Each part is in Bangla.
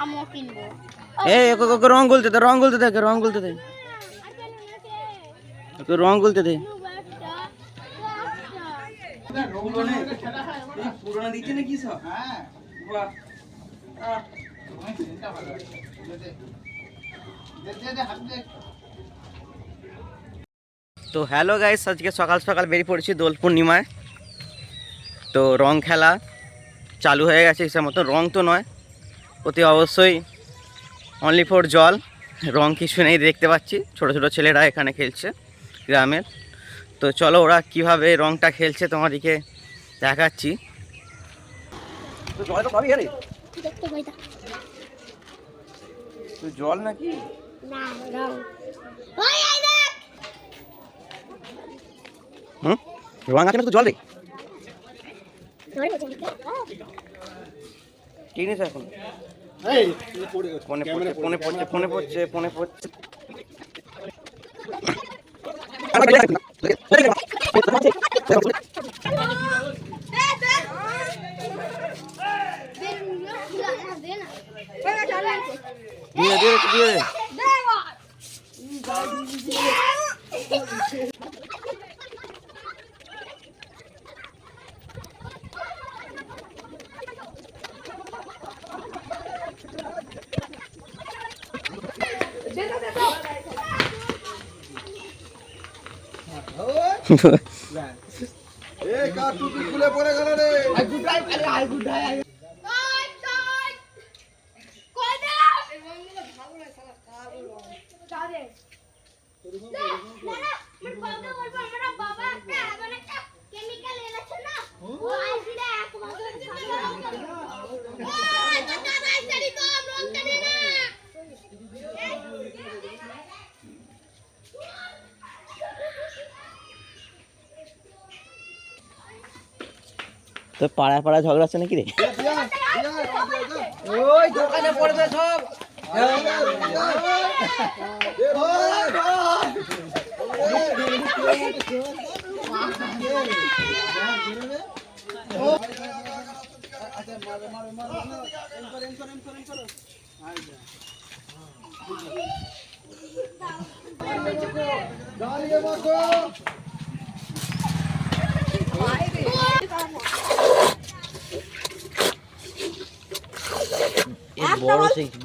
আমিও কিনবো। এই ওকে রং গুলতে দে, রং গুলতে দে, রং গুলতে দে, ওকে রং গুলতে দে। পুরোনো দিচ্ছে না কি সব? হ্যাঁ বাহ। তো হ্যালো গাইস, আজকে সকাল সকাল বেরিয়ে পড়েছি দোল পূর্ণিমায়। তো রং খেলা চালু হয়ে গেছে হিসাব মতো। রং তো নয়, অতি অবশ্যই অনলি ফর জল, রং কিছু নেই দেখতে পাচ্ছি। ছোট ছোট ছেলেরা এখানে খেলছে গ্রামের। তো চলো ওরা কিভাবে রংটা খেলছে তোমাদেরকে দেখাচ্ছি। তো জল তো পাবি আরে, তো জল নাকি না রং। রং আছে না, তো জল রে কি নিস এখন? ফোনে পড়ছে, ফোনে পড়ছে, ফোনে পড়ছে, ফোনে পড়ছে। দিয়ে দিয়ে দিয়ে এই কাটু তুই খুলে পড়ে গেল রে। আই গুডাই আরে আই গুডাই কই কই কই দে ভালো না শালা কার রে না না मैं बाबा বলবো আমরা বাবা মানে কেমিক্যাল এনেছে না ও আইসিডে এক মাস ওই দাদা আইসিডি তো রং জানি না। তো পাড়া পাড়া ঝগড়া আছে নাকি রে? ওই দোকানে পড়বে সব।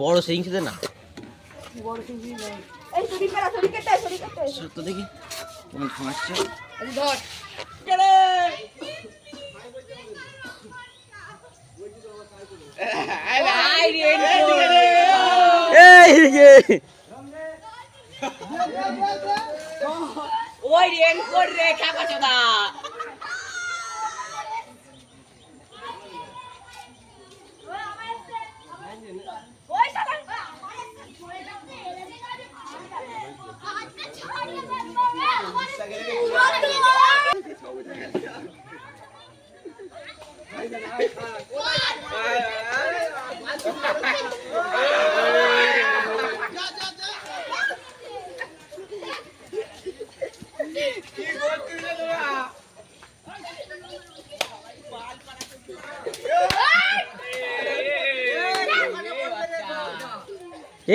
বড় সিং ছিল না, এই ছড়ি কেটে সত্য দেখি কেমন খাচ্ছে। ধর ওই রেনকোট রে খাপা চোদা ওই শালা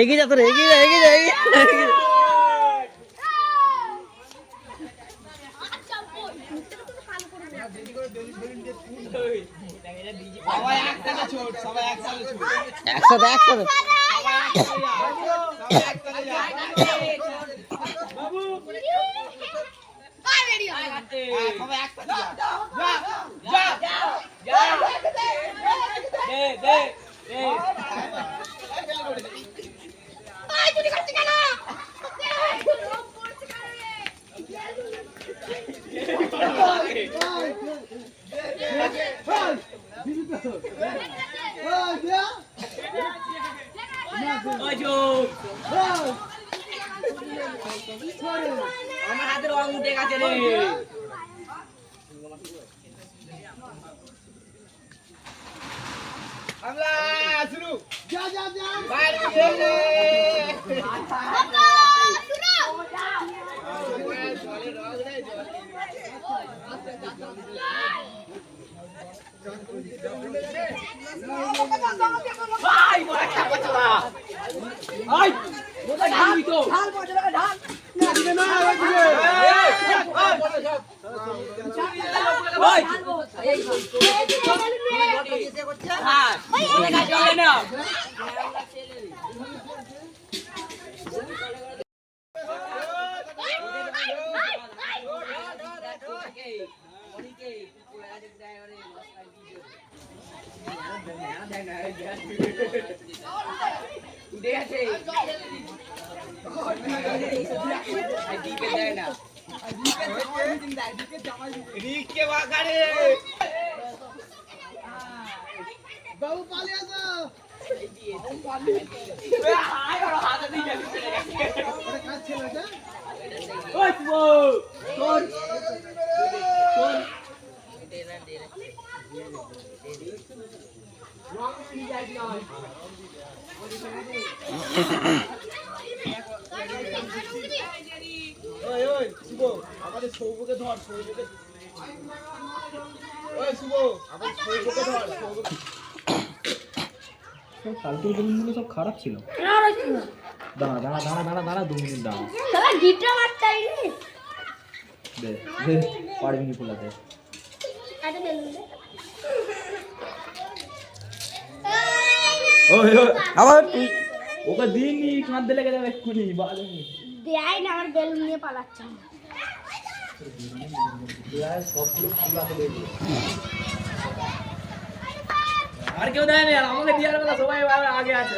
এগিয়ে যা, তোর এগিয়ে যা, এগিয়ে যা, এগিয়ে যা। সবাই একসাথে ছোট, সবাই একসাথে ছোট। একসাথে একসাথে বাবু আই রেডি সবাই একসাথে যা যা দে দে দে আই তুই করছিস কেন? আমার হাতের রং উঠে গেছে রে। আমরা শুরু যা যা যা বাইরে দিয়ে রে। বাবা শুনো জলে রং রে জলে ভাই বড় খাবো তোরা আই মোটা ঢাল তো ঢাল বড় ঢাল দিবে না ওই দিবে ওই হ্যাঁ দেখা চলে না বাবু পালিয়ে আসো ওরে কাজ ছিল এটা ওই ওই শুভ আমাদের সৌভকে ধর সৌভকে ওই শুভ আমাদের সৌভকে ধর সৌভকে কালকের বেলুনগুলো সব খারাপ ছিল দাঁড়া দাঁড়া দাঁড়া দাঁড়া দাঁড়া 2 মিনিট দাঁড়া শালা গিটটা মারতাই রে দে দে পারবি নি খোলাতে আরে বেলুন দে ওই ওই আবার ওকে দিনই কাঁদতে লেগে যাবে এক্ষুনি বাজে দেয় না আমার বেলুন নিয়ে পালাচ্ছে সবগুলো খোলাতে দেবে আর কেউ দেয় না আমাকে দেওয়ার কথা সবাই আগে আছে